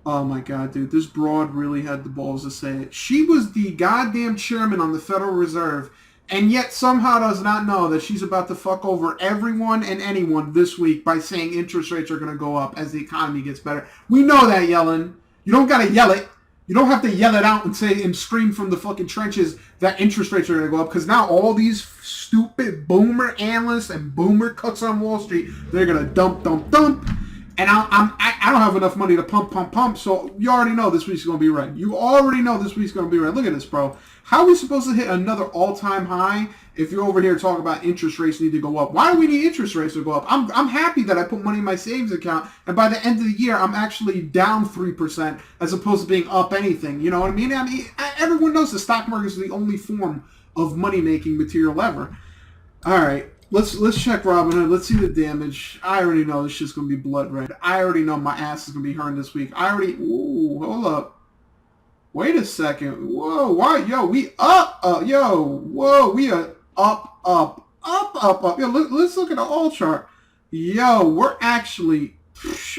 Oh my god, dude. This broad really had the balls to say it. She was the goddamn chairman on the Federal Reserve, and yet somehow does not know that she's about to fuck over everyone and anyone this week by saying interest rates are going to go up as the economy gets better. We know that, Yellen. You don't got to yell it. You don't have to yell it out and say and scream from the fucking trenches that interest rates are going to go up, because now all these stupid boomer analysts and boomer cooks on Wall Street, they're going to dump. And I don't have enough money to pump. So you already know this week's going to be right. You already know this week's going to be right. Look at this, bro. How are we supposed to hit another all-time high if you're over here talking about interest rates need to go up? Why do we need interest rates to go up? I'm happy that I put money in my savings account, and by the end of the year, I'm actually down 3% as opposed to being up anything. You know what I mean? Everyone knows the stock market is the only form of money-making material ever. All right. Let's check Robinhood. Let's see the damage. I already know this shit's going to be blood red. I already know my ass is going to be hurting this week. Ooh, hold up. Wait a second. Whoa, why? Yo, we up. Yo, whoa, we are up. Yo, let's look at the all chart. Yo, we're actually,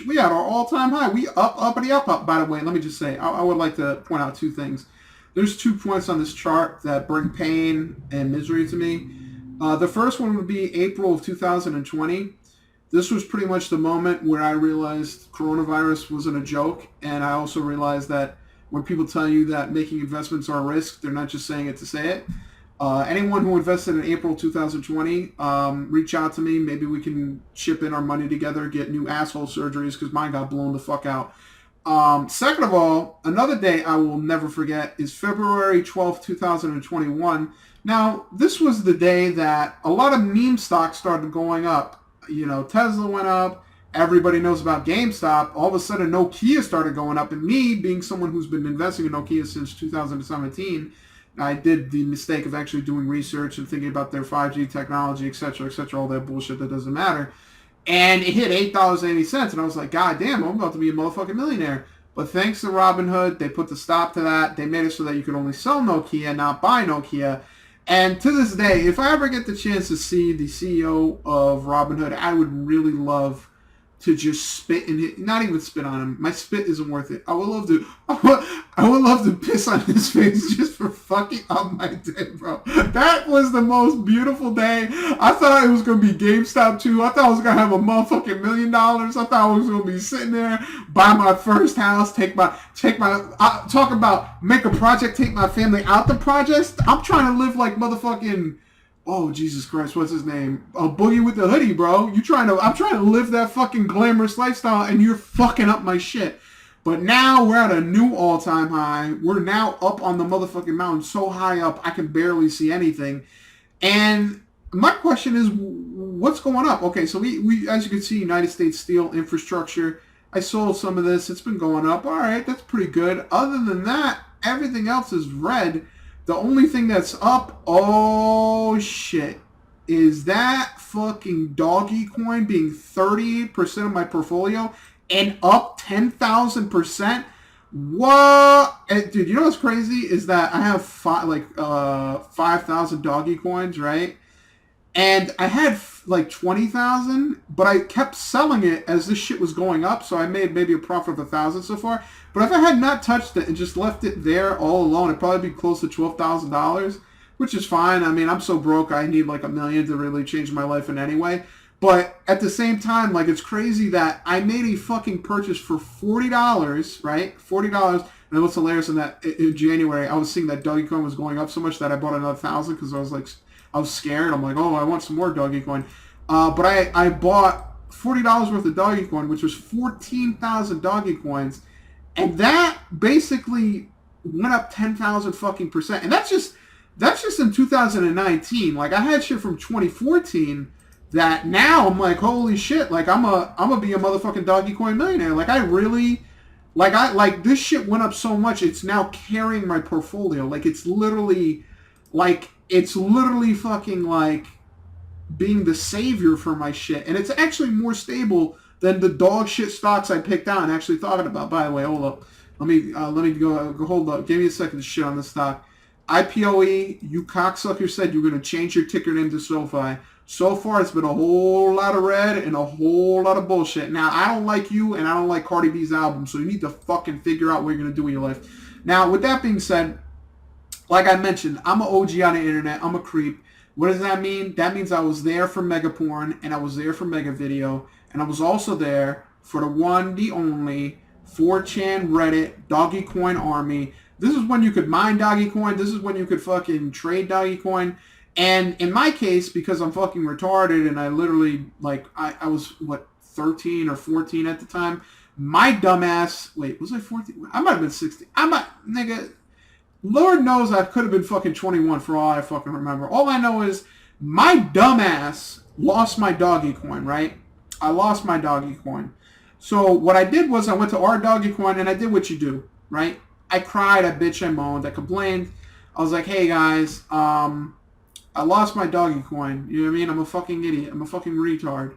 we at our all-time high. We uppity up. By the way, let me just say, I would like to point out two things. There's 2 points on this chart that bring pain and misery to me. The first one would be April of 2020. This was pretty much the moment where I realized coronavirus wasn't a joke, and I also realized that when people tell you that making investments are a risk, they're not just saying it to say it. Anyone who invested in April 2020, reach out to me. Maybe we can chip in our money together, get new asshole surgeries, because mine got blown the fuck out. Second of all, another day I will never forget is February 12th, 2021. Now, this was the day that a lot of meme stocks started going up. You know, Tesla went up. Everybody knows about GameStop. All of a sudden, Nokia started going up. And me, being someone who's been investing in Nokia since 2017, I did the mistake of actually doing research and thinking about their 5G technology, etc., all that bullshit that doesn't matter. And it hit $8.80, and I was like, God damn, I'm about to be a motherfucking millionaire. But thanks to Robinhood, they put the stop to that. They made it so that you could only sell Nokia, not buy Nokia. And to this day, if I ever get the chance to see the CEO of Robinhood, I would really love to just spit in it. Not even spit on him. My spit isn't worth it. I would love to piss on his face just for fucking up my day, bro. That was the most beautiful day. I thought it was going to be GameStop too. I thought I was going to have a motherfucking $1 million. I thought I was going to be sitting there, buy my first house, talk about make a project, take my family out the projects. I'm trying to live like motherfucking, oh, Jesus Christ, what's his name? Boogie with the Hoodie, bro. I'm trying to live that fucking glamorous lifestyle, and you're fucking up my shit. But now we're at a new all-time high. We're now up on the motherfucking mountain, so high up I can barely see anything. And my question is, what's going up? Okay, so we as you can see, United States Steel infrastructure. I sold some of this. It's been going up. All right, that's pretty good. Other than that, everything else is red. The only thing that's up, oh shit, is that fucking Doge Coin being 38% of my portfolio and up 10,000%. What? And, dude, you know what's crazy is that I have 5,000 Doge Coins, right? And I had like 20,000, but I kept selling it as this shit was going up, so I made maybe a profit of 1,000 so far. But if I had not touched it and just left it there all alone, it'd probably be close to $12,000, which is fine. I mean, I'm so broke, I need like $1 million to really change my life in any way. But at the same time, like, it's crazy that I made a fucking purchase for $40, right? $40. And what's hilarious in that in January, I was seeing that Dogecoin was going up so much that I bought another 1,000 because I was scared. I'm like, oh, I want some more Dogecoin. But I bought $40 worth of Dogecoin, which was 14,000 Dogecoins. And that basically went up 10,000 fucking percent. And that's just in 2019. Like, I had shit from 2014 that now I'm like, holy shit, like I'm gonna be a motherfucking Dogecoin millionaire. Like, I really, like this shit went up so much, it's now carrying my portfolio. Like, it's literally fucking like being the savior for my shit. And it's actually more stable than the dog shit stocks I picked out and actually thought about. By the way, hold up. Let me go hold up. Give me a second to shit on this stock. IPOE, you cocksucker said you were going to change your ticker name to SoFi. So far, it's been a whole lot of red and a whole lot of bullshit. Now, I don't like you, and I don't like Cardi B's album, so you need to fucking figure out what you're going to do in your life. Now, with that being said, like I mentioned, I'm an OG on the internet. I'm a creep. What does that mean? That means I was there for Mega Porn, and I was there for Mega Video, and I was also there for the one, the only 4chan Reddit Doge Coin army. This is when you could mine Doge Coin. This is when you could fucking trade Doge Coin. And in my case, because I'm fucking retarded and I literally, like, I was, 13 or 14 at the time. My dumbass, wait, was I 14? I might have been 16. Nigga, Lord knows I could have been fucking 21 for all I fucking remember. All I know is my dumbass lost my Doge Coin, right? I lost my Doge Coin. So what I did was I went to our Doge Coin and I did what you do, right? I cried, I bitched, I moaned, I complained. I was like, hey guys, I lost my Doge Coin. You know what I mean? I'm a fucking idiot. I'm a fucking retard.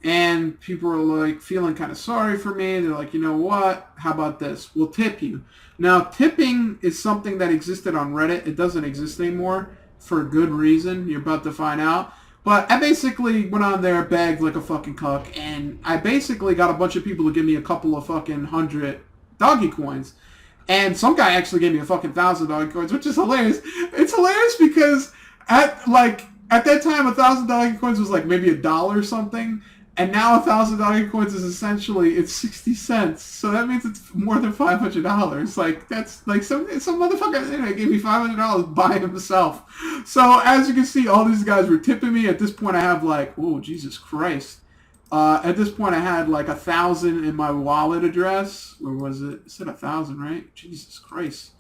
And people were like feeling kind of sorry for me. They're like, you know what? How about this? We'll tip you. Now, tipping is something that existed on Reddit. It doesn't exist anymore for a good reason. You're about to find out. But I basically went on there, begged like a fucking cuck, and I basically got a bunch of people to give me a couple of fucking 100 Doge Coins. And some guy actually gave me a fucking 1,000 Doge Coins, which is hilarious. It's hilarious because at that time, 1,000 Doge Coins was like maybe $1 or something, and now 1,000 Doge Coins is essentially, it's 60 cents. So that means it's more than $500. Like, that's like some motherfucker gave me $500 by himself. So as you can see, all these guys were tipping me. At this point, I have like, oh Jesus Christ. At this point, I had like 1,000 in my wallet address. Where was it? It said 1,000, right? Jesus Christ.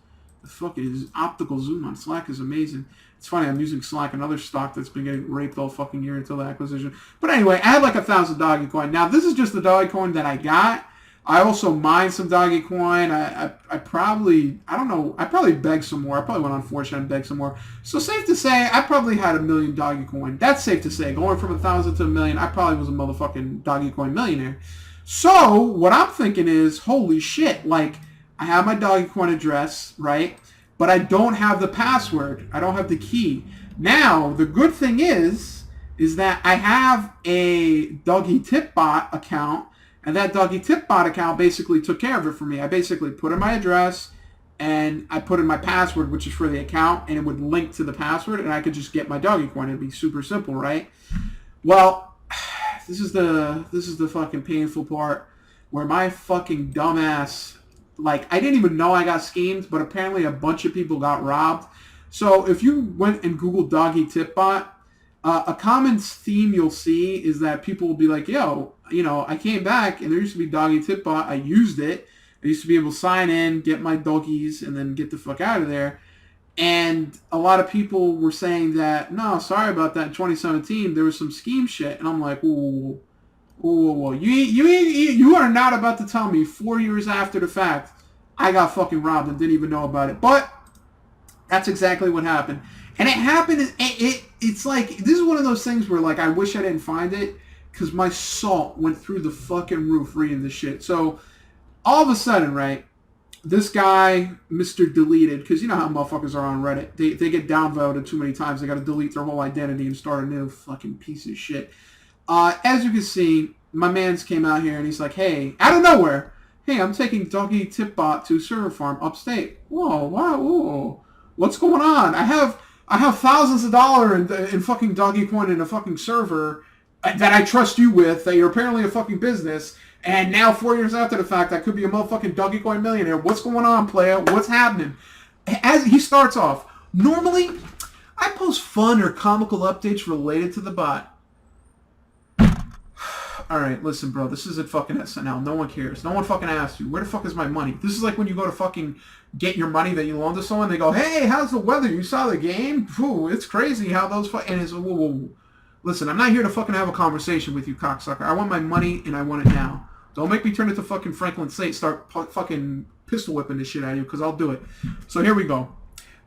The fuck is optical zoom on Slack is amazing. It's funny, I'm using Slack, another stock that's been getting raped all fucking year until the acquisition. But anyway, I had like 1,000 Doge Coin. Now, this is just the Doge Coin that I got. I also mined some Doge Coin. I probably, I don't know, I probably begged some more. I probably went on 4chan and begged some more. So safe to say, I probably had 1 million Doge Coin. That's safe to say. Going from 1,000 to 1 million, I probably was a motherfucking Doge Coin millionaire. So, what I'm thinking is, holy shit, like, I have my Doge Coin address, right? But I don't have the password. I don't have the key. Now, the good thing is that I have a Dogetipbot account, and that Dogetipbot account basically took care of it for me. I basically put in my address, and I put in my password, which is for the account, and it would link to the password, and I could just get my Doge Coin. It'd be super simple, right? Well, this is the fucking painful part where my fucking dumbass, like, I didn't even know I got schemed, but apparently a bunch of people got robbed. So if you went and Googled Dogetipbot, a common theme you'll see is that people will be like, yo, you know, I came back and there used to be Dogetipbot. I used it. I used to be able to sign in, get my doggies, and then get the fuck out of there. And a lot of people were saying that, no, sorry about that. In 2017, there was some scheme shit. And I'm like, whoa. You are not about to tell me 4 years after the fact I got fucking robbed and didn't even know about it. But that's exactly what happened. And it happened, it's like, this is one of those things where, like, I wish I didn't find it because my salt went through the fucking roof reading this shit. So, all of a sudden, right, this guy, Mr. Deleted, because you know how motherfuckers are on Reddit. They get downvoted too many times. They got to delete their whole identity and start a new fucking piece of shit. As you can see, my man's came out here and he's like, hey, out of nowhere, hey, I'm taking Dogetipbot to server farm upstate. Whoa, wow, whoa. What's going on? I have thousands of dollars in fucking Doge Coin in a fucking server that I trust you with, that you're apparently a fucking business, and now 4 years after the fact, I could be a motherfucking Doge Coin millionaire. What's going on, player? What's happening? As he starts off, normally, I post fun or comical updates related to the bot. Alright, listen, bro, this isn't fucking SNL. No one cares. No one fucking asked you. Where the fuck is my money? This is like when you go to fucking get your money that you loaned to someone. They go, hey, how's the weather? You saw the game? Phew, it's crazy how those and it's, whoa. Listen, I'm not here to fucking have a conversation with you, cocksucker. I want my money, and I want it now. Don't make me turn into fucking Franklin State, start fucking pistol whipping this shit out of you, because I'll do it. So here we go.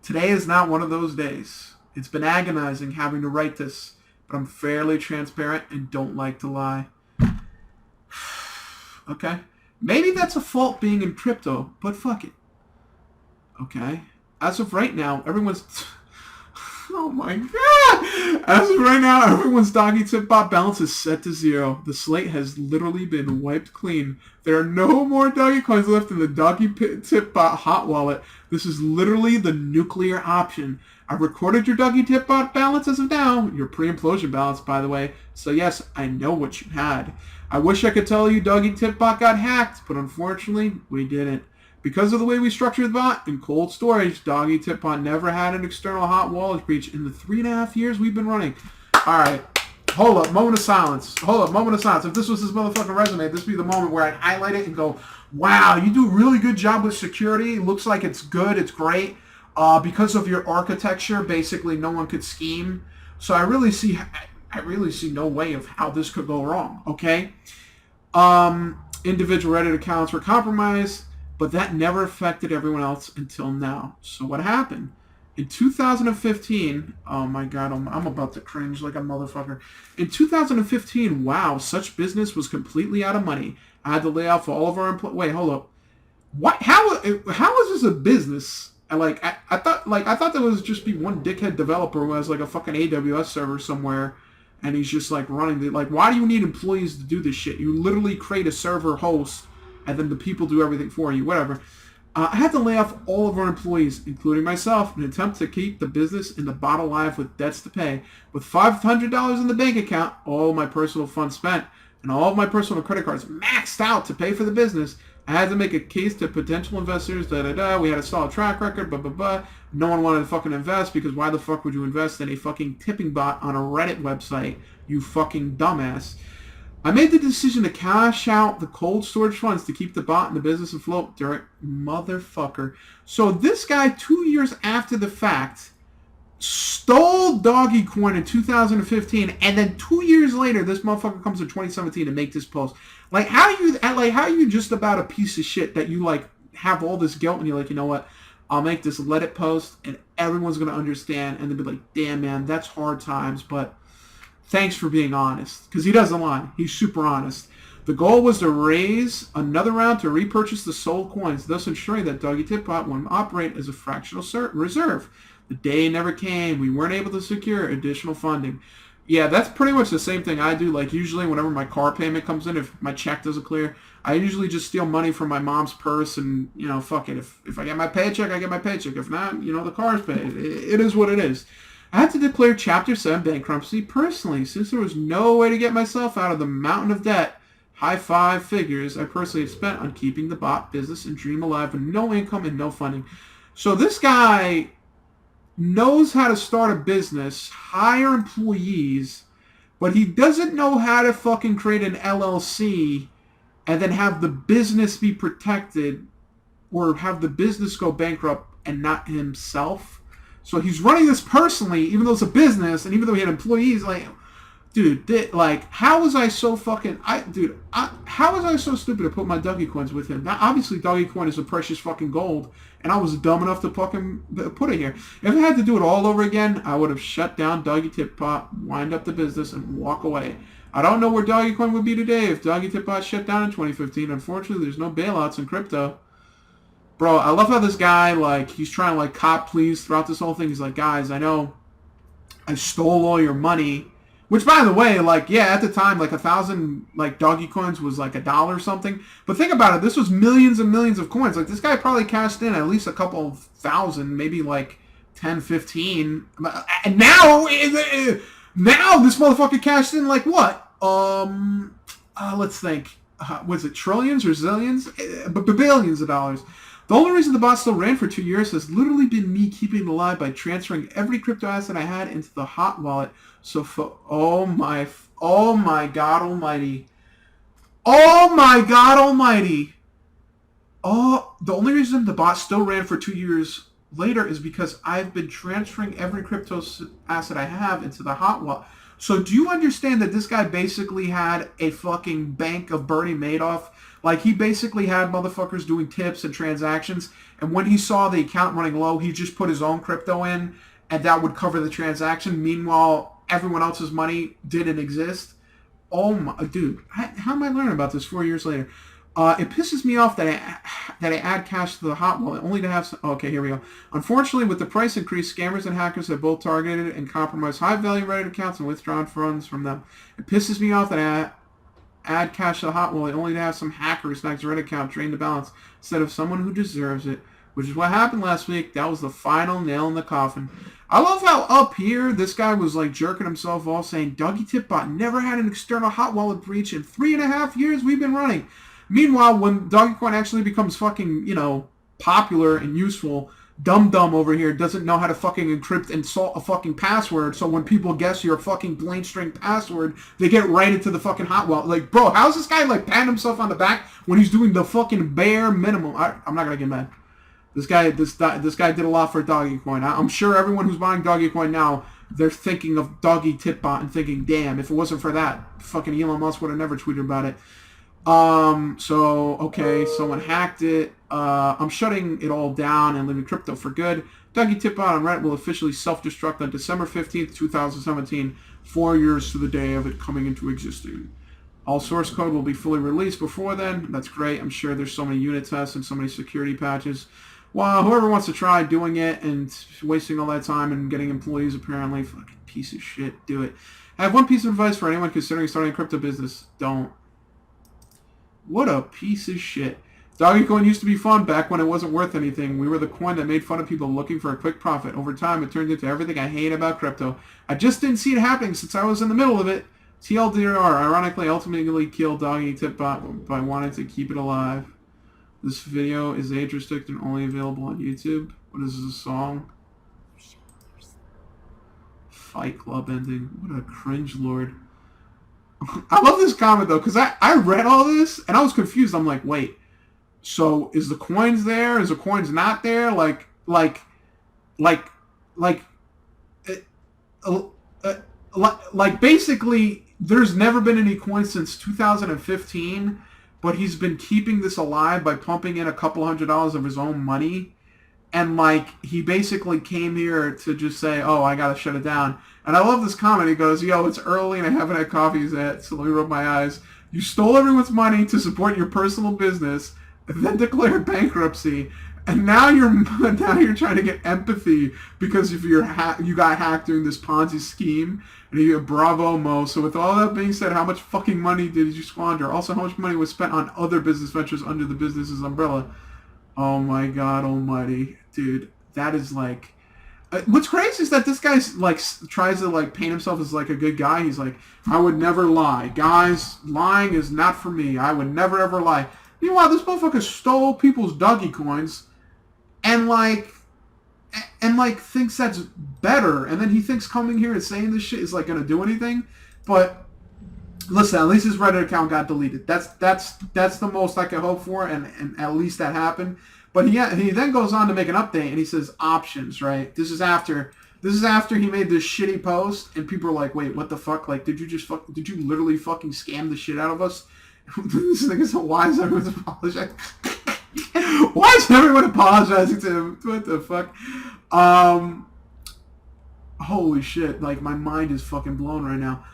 Today is not one of those days. It's been agonizing having to write this, but I'm fairly transparent and don't like to lie. Okay? Maybe that's a fault being in crypto, but fuck it. Okay? As of right now, everyone's... Oh my god! As of right now, everyone's Dogetipbot balance is set to 0. The slate has literally been wiped clean. There are no more Dogecoins left in the Dogetipbot hot wallet. This is literally the nuclear option. I've recorded your Dogetipbot balance as of now, your pre-implosion balance, by the way. So yes, I know what you had. I wish I could tell you Dogetipbot got hacked, but unfortunately, we didn't. Because of the way we structured the bot in cold storage, Dogetipbot never had an external hot wallet breach in the 3.5 years we've been running. All right. Hold up. Moment of silence. Hold up. Moment of silence. If this was his motherfucking resume, this would be the moment where I'd highlight it and go, wow, you do a really good job with security. It looks like it's good. It's great. Because of your architecture, basically no one could scheme. So I really see no way of how this could go wrong. Okay. Individual Reddit accounts were compromised, but that never affected everyone else until now. So what happened? In 2015, oh my god, I'm about to cringe like a motherfucker. In 2015, wow, such business was completely out of money. I had to lay off all of our employees. Wait, hold up. What? How is this a business? I thought there was just be one dickhead developer who has like a fucking AWS server somewhere, and he's just like running the why do you need employees to do this shit? You literally create a server host, and then the people do everything for you. Whatever. I had to lay off all of our employees, including myself, in an attempt to keep the business in the bot alive with debts to pay. With $500 in the bank account, all my personal funds spent, and all of my personal credit cards maxed out to pay for the business, I had to make a case to potential investors, we had a solid track record, No one wanted to fucking invest, because why the fuck would you invest in a fucking tipping bot on a Reddit website, you fucking dumbass? I made the decision to cash out the cold storage funds to keep the bot and the business afloat during motherfucker. So this guy, 2 years after the fact, stole Doge Coin in 2015, and then 2 years later, this motherfucker comes in 2017 to make this post. How are you just about a piece of shit that you have all this guilt and you're like, you know what? I'll make this Reddit post and everyone's gonna understand, and they'll be like, damn man, that's hard times, but thanks for being honest. Because he doesn't lie. He's super honest. The goal was to raise another round to repurchase the sold coins, thus ensuring that Dogetipbot wouldn't operate as a fractional reserve. The day never came. We weren't able to secure additional funding. Yeah, that's pretty much the same thing I do. Usually whenever my car payment comes in, if my check doesn't clear, I usually just steal money from my mom's purse and, fuck it. If I get my paycheck, I get my paycheck. If not, the car's paid. It is what it is. I had to declare Chapter 7 bankruptcy personally, since there was no way to get myself out of the mountain of debt. High five figures I personally have spent on keeping the bot business and dream alive with no income and no funding. So this guy knows how to start a business, hire employees, but he doesn't know how to fucking create an LLC and then have the business be protected or have the business go bankrupt and not himself. So he's running this personally, even though it's a business, and even though he had employees, how was I so fucking, how was I so stupid to put my Doge Coins with him? Now, obviously, Doge Coin is a precious fucking gold, and I was dumb enough to fucking put it here. If I had to do it all over again, I would have shut down Dogetipbot, wind up the business, and walk away. I don't know where Dogecoin would be today if Dogetipbot shut down in 2015. Unfortunately, there's no bailouts in crypto. Bro, I love how this guy, he's trying to, cop please throughout this whole thing. He's like, guys, I know I stole all your money. Which, by the way, at the time, 1,000, Doge Coins was, $1 or something. But think about it. This was millions and millions of coins. This guy probably cashed in at least a couple of thousand, maybe, 10, 15. And now this motherfucker cashed in, what? Let's think. Was it trillions or zillions? Billions of dollars. The only reason the bot still ran for 2 years has literally been me keeping it alive by transferring every crypto asset I had into the hot wallet. So oh my God Almighty. Oh my God Almighty. Oh, the only reason the bot still ran for 2 years later is because I've been transferring every crypto asset I have into the hot wallet. So do you understand that this guy basically had a fucking bank of Bernie Madoff? He basically had motherfuckers doing tips and transactions, and when he saw the account running low, he just put his own crypto in, and that would cover the transaction. Meanwhile, everyone else's money didn't exist. Oh my, dude, how am I learning about this 4 years later? It pisses me off that that I add cash to the hot wallet only to have some... Okay, here we go. Unfortunately, with the price increase, scammers and hackers have both targeted and compromised high-value Reddit accounts and withdrawn funds from them. It pisses me off that I add cash to the hot wallet only to have some hacker who snacks a Reddit account drain the balance instead of someone who deserves it, which is what happened last week. That was the final nail in the coffin. I love how up here this guy was like jerking himself off saying Dogetipbot never had an external hot wallet breach in 3.5 years we've been running. Meanwhile, when Dogecoin actually becomes fucking, popular and useful, Dum over here doesn't know how to fucking encrypt and salt a fucking password, so when people guess your fucking blank string password, they get right into the fucking hot wallet. Like, bro, how's this guy like patting himself on the back when he's doing the fucking bare minimum? I'm not gonna get mad. This guy did a lot for Dogecoin. I'm sure everyone who's buying Dogecoin now, they're thinking of Dogetipbot and thinking, damn, if it wasn't for that, fucking Elon Musk would have never tweeted about it. Okay, someone hacked it. I'm shutting it all down and leaving crypto for good. Dogetipbot on Reddit will officially self-destruct on December 15th, 2017, 4 years to the day of it coming into existence. All source code will be fully released before then. That's great. I'm sure there's so many unit tests and so many security patches. Well, whoever wants to try doing it and wasting all that time and getting employees, apparently, fucking piece of shit, do it. I have one piece of advice for anyone considering starting a crypto business. Don't. What a piece of shit. Dogecoin used to be fun back when it wasn't worth anything. We were the coin that made fun of people looking for a quick profit. Over time, it turned into everything I hate about crypto. I just didn't see it happening since I was in the middle of it. TLDR, ironically, ultimately killed Dogetipbot by wanting to keep it alive. This video is age restricted and only available on YouTube. What is this, a song? Fight Club ending. What a cringe lord. I love this comment though, because I read all this and I was confused. I'm like, wait, so is the coins there? Is the coins not there? Like basically, there's never been any coins since 2015, but he's been keeping this alive by pumping in a couple $100 of his own money. And, he basically came here to just say, oh, I got to shut it down. And I love this comment. He goes, yo, it's early and I haven't had coffee yet, so let me rub my eyes. You stole everyone's money to support your personal business, and then declared bankruptcy. And now you're trying to get empathy because if you got hacked during this Ponzi scheme. And you get bravo, Mo. So with all that being said, how much fucking money did you squander? Also, how much money was spent on other business ventures under the business's umbrella? Oh my God almighty. Dude, that is what's crazy is that this guy tries to paint himself as a good guy. He's like, I would never lie. Guys, lying is not for me. I would never ever lie. Meanwhile, this motherfucker stole people's Doge coins and thinks that's better. And then he thinks coming here and saying this shit is gonna do anything. But listen, at least his Reddit account got deleted. That's the most I could hope for, and at least that happened. But he then goes on to make an update, and he says options, right? This is after he made this shitty post, and people are like, wait, what the fuck? Did you literally fucking scam the shit out of us? This thing is, why is everyone apologizing? Why is everyone apologizing to him? What the fuck? Holy shit, my mind is fucking blown right now.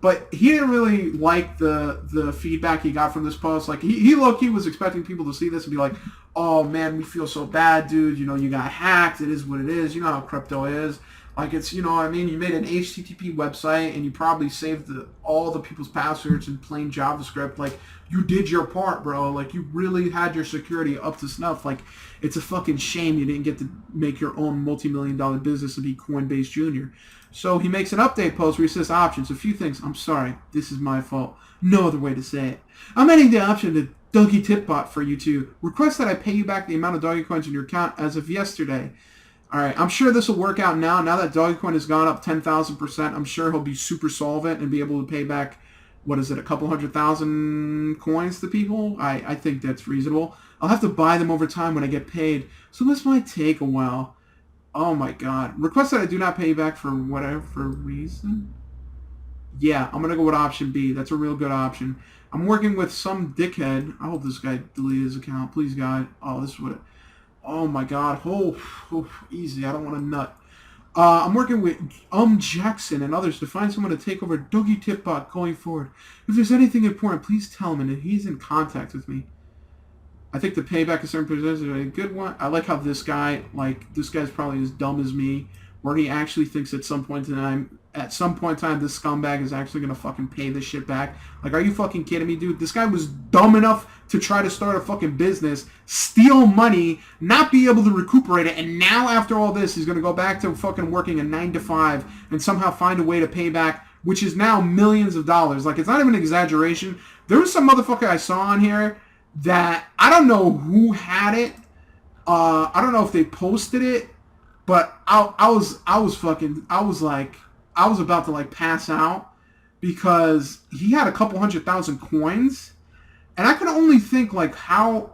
But he didn't really like the feedback he got from this post. He low-key was expecting people to see this and be like, oh man, we feel so bad, dude. You got hacked. It is what it is. You know how crypto is. It's, you made an HTTP website and you probably saved all the people's passwords in plain JavaScript. You did your part, bro. You really had your security up to snuff. It's a fucking shame you didn't get to make your own multi-million-dollar business and be Coinbase Jr. So he makes an update post where he says options. A few things. I'm sorry. This is my fault. No other way to say it. I'm adding the option to Dogetipbot for you to request that I pay you back the amount of Dogecoins in your account as of yesterday. All right. I'm sure this will work out now. Now that Dogecoin has gone up 10,000%, I'm sure he'll be super solvent and be able to pay back, a couple 100,000 coins to people? I think that's reasonable. I'll have to buy them over time when I get paid, so this might take a while. Oh my God. Request that I do not pay you back for whatever reason? Yeah, I'm going to go with option B. That's a real good option. I'm working with some dickhead. I hope this guy deleted his account. Please, God. Oh, this is what it... Oh my God. Oh, easy. I don't want to nut. I'm working with Jackson and others to find someone to take over Dogetipbot going forward. If there's anything important, please tell him, and if he's in contact with me. I think the payback of certain positions is a good one. I like how this guy's probably as dumb as me, where he actually thinks at some point in time, this scumbag is actually going to fucking pay this shit back. Like, are you fucking kidding me, dude? This guy was dumb enough to try to start a fucking business, steal money, not be able to recuperate it, and now after all this, he's going to go back to fucking working a 9 to 5 and somehow find a way to pay back, which is now millions of dollars. Like, it's not even an exaggeration. There was some motherfucker I saw on here that I don't know who had it. I don't know if they posted it, but I was about to like pass out because he had a couple 100,000 coins, and I could only think like how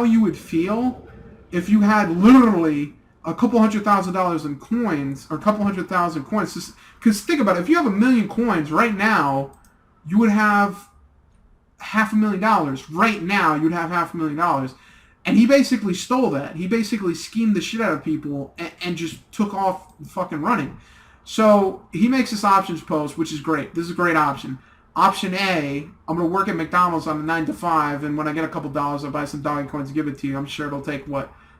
you would feel if you had literally a couple $100,000 in coins, or a couple 100,000 coins. Because think about it, if you have 1,000,000 coins right now, you would have $500,000. Right now, you'd have $500,000. And he basically stole that. He basically schemed the shit out of people and just took off fucking running. So he makes this options post, which is great. This is a great option. Option A, I'm going to work at McDonald's on a 9 to 5, and when I get a couple dollars, I'll buy some Doge Coins and give it to you. I'm sure it'll take,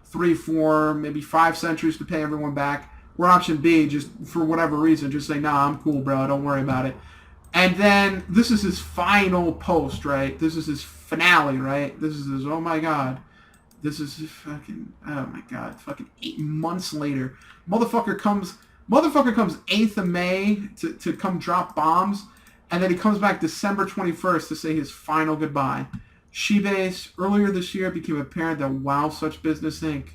3, 4, maybe 5 centuries to pay everyone back. Or option B, just for whatever reason, just say, nah, I'm cool, bro. Don't worry about it. And then this is his final post, right? This is his finale, right? This is his, oh my God. This is his fucking, oh my God, fucking 8 months later. Motherfucker comes 8th of May to come drop bombs. And then he comes back December 21st to say his final goodbye. Shebase, earlier this year, it became apparent that Wow Such Business Inc.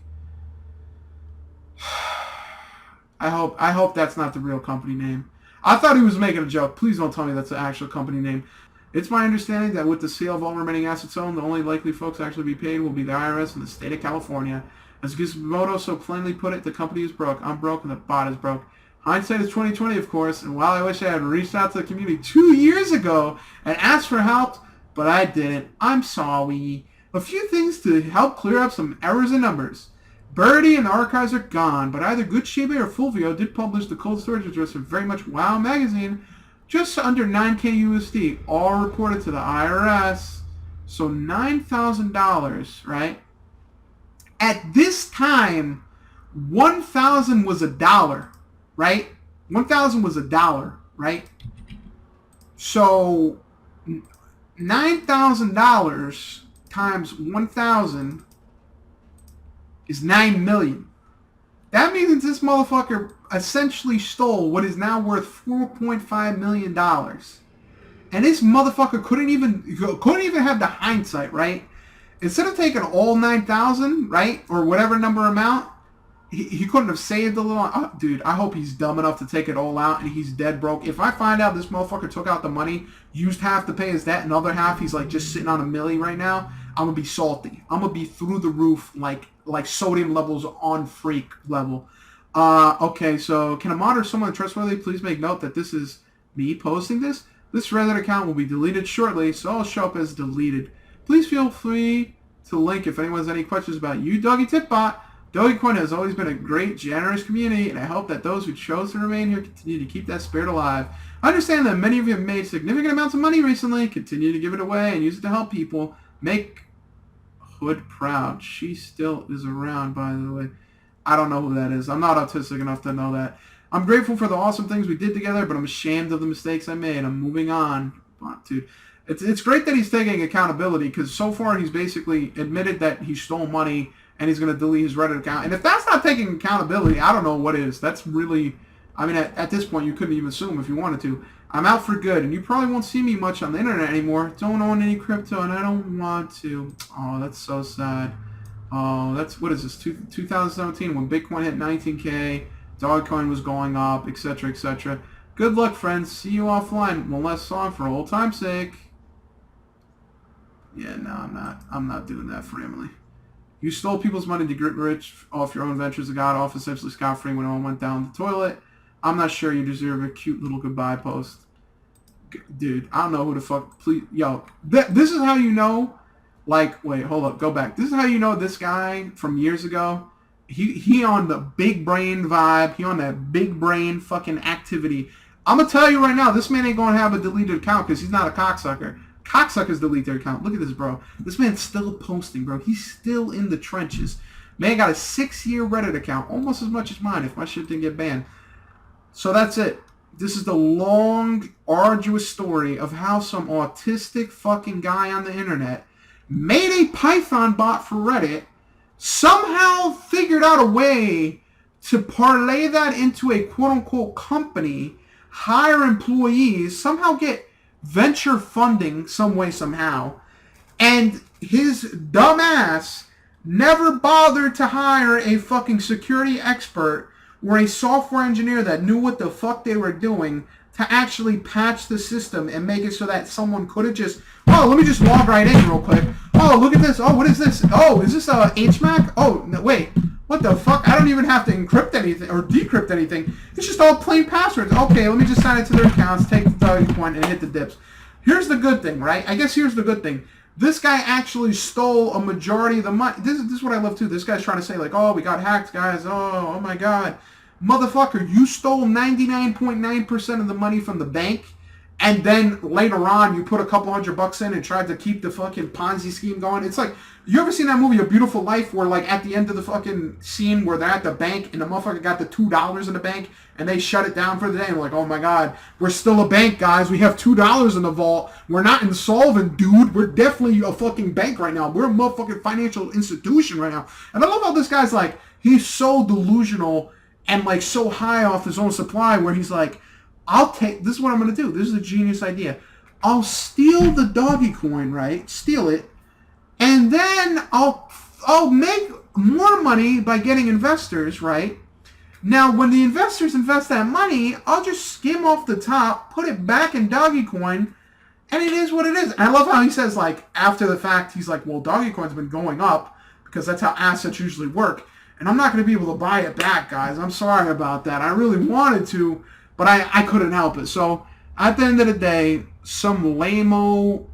I hope that's not the real company name. I thought he was making a joke. Please don't tell me that's the actual company name. It's my understanding that with the sale of all remaining assets owned, the only likely folks actually be paid will be the IRS in the state of California. As Gizmodo so plainly put it, the company is broke. I'm broke and the bot is broke. Hindsight is 20/20, of course, and while I wish I had reached out to the community 2 years ago and asked for help, but I didn't. I'm sorry. A few things to help clear up some errors in numbers. Birdie and the archives are gone, but either Good Shiba or Fulvio did publish the cold storage address for Very Much Wow magazine, just under 9K USD, all reported to the IRS. So $9,000, right? At this time, 1,000 was $1, right? 1,000 was $1, right? So $9,000 times 1,000 is 9 million. That means this motherfucker essentially stole what is now worth $4.5 million. And this motherfucker couldn't even have the hindsight, right? Instead of taking all 9,000, right, or whatever number amount, he couldn't have saved a little. Oh, dude, I hope he's dumb enough to take it all out and he's dead broke. If I find out this motherfucker took out the money, used half to pay his debt, and the other half he's like just sitting on a milli right now, I'm gonna be salty. I'm gonna be through the roof, like sodium levels on freak level. Okay, so can a mod or someone trustworthy please make note that this is me posting this? This Reddit account will be deleted shortly, so I'll show up as deleted. Please feel free to link if anyone has any questions about you, Dogetipbot. Dogecoin has always been a great, generous community, and I hope that those who chose to remain here continue to keep that spirit alive. I understand that many of you have made significant amounts of money recently. Continue to give it away and use it to help people. Make Hood proud. She still is around, by the way. I don't know who that is. I'm not autistic enough to know that. I'm grateful for the awesome things we did together, but I'm ashamed of the mistakes I made. I'm moving on. Dude, it's great that he's taking accountability, because so far he's basically admitted that he stole money and he's going to delete his Reddit account. And if that's not taking accountability, I don't know what is. That's really, I mean, at this point, you couldn't even assume if you wanted to. I'm out for good, and you probably won't see me much on the internet anymore. Don't own any crypto, and I don't want to. Oh, that's so sad. Oh, that's, what is this, 2017, when Bitcoin hit 19K, Dogecoin was going up, etc., etc. Good luck, friends. See you offline. One last song for old time's sake. Yeah, no, I'm not doing that for Emily. You stole people's money to get rich off your own ventures and got off essentially scot-free when it all went down the toilet. I'm not sure you deserve a cute little goodbye post. Dude, I don't know who the fuck, please, yo, this is how you know, like, wait, hold up, go back. This is how you know this guy from years ago, he on the big brain vibe, he on that big brain fucking activity. I'm gonna tell you right now, this man ain't gonna have a deleted account because he's not a cocksucker. Cocksuckers delete their account. Look at this, bro. This man's still posting, bro. He's still in the trenches. Man got a 6-year Reddit account, almost as much as mine if my shit didn't get banned. So that's it. This is the long, arduous story of how some autistic fucking guy on the internet made a Python bot for Reddit, somehow figured out a way to parlay that into a quote-unquote company, hire employees, somehow get venture funding some way, somehow, and his dumb ass never bothered to hire a fucking security expert or a software engineer that knew what the fuck they were doing to actually patch the system and make it so that someone could have just, oh, let me just log right in real quick. Oh, look at this. Oh, what is this? Oh, is this HMAC? Oh, no, wait. What the fuck? I don't even have to encrypt anything or decrypt anything. It's just all plain passwords. Okay, let me just sign it to their accounts, take the Doge Coin, and hit the dips. Here's the good thing, right? I guess here's the good thing. This guy actually stole a majority of the money. This is what I love, too. This guy's trying to say, like, oh, we got hacked, guys. Oh my God. Motherfucker, you stole 99.9% of the money from the bank, and then later on you put a couple $100 in and tried to keep the fucking Ponzi scheme going. It's like, you ever seen that movie A Beautiful Life where, like, at the end of the fucking scene where they're at the bank and the motherfucker got the $2 in the bank and they shut it down for the day and like, oh my God, we're still a bank, guys. We have $2 in the vault. We're not insolvent, dude. We're definitely a fucking bank right now. We're a motherfucking financial institution right now. And I love how this guy's like, he's so delusional and like so high off his own supply where he's like, this is what I'm going to do. This is a genius idea. I'll steal the Doge Coin, right? Steal it. And then I'll make more money by getting investors, right? Now, when the investors invest that money, I'll just skim off the top, put it back in Doge Coin, and it is what it is. And I love how he says, like, after the fact, he's like, well, Doge Coin's been going up because that's how assets usually work. And I'm not going to be able to buy it back, guys. I'm sorry about that. I really wanted to, but I couldn't help it. So, at the end of the day, some lame-o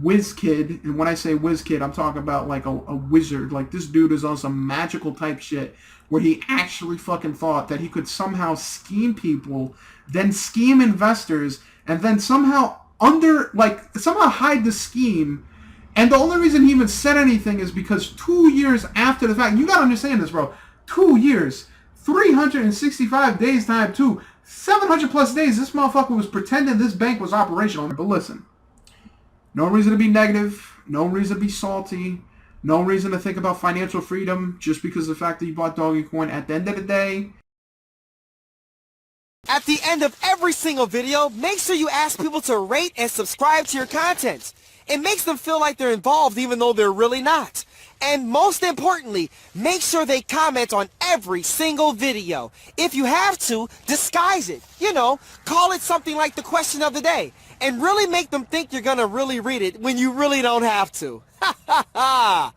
whiz kid, and when I say whiz kid, I'm talking about like a wizard. Like, this dude is on some magical type shit where he actually fucking thought that he could somehow scheme people, then scheme investors, and then somehow somehow hide the scheme. And the only reason he even said anything is because 2 years after the fact, you gotta understand this, bro. 2 years, 365 days times 2, 700 plus days, this motherfucker was pretending this bank was operational. But listen, no reason to be negative, no reason to be salty, no reason to think about financial freedom just because of the fact that you bought Doge Coin. At the end of the day, at the end of every single video, make sure you ask people to rate and subscribe to your content. It makes them feel like they're involved even though they're really not. And most importantly, make sure they comment on every single video. If you have to, disguise it. You know, call it something like the question of the day. And really make them think you're gonna really read it when you really don't have to. Ha ha ha!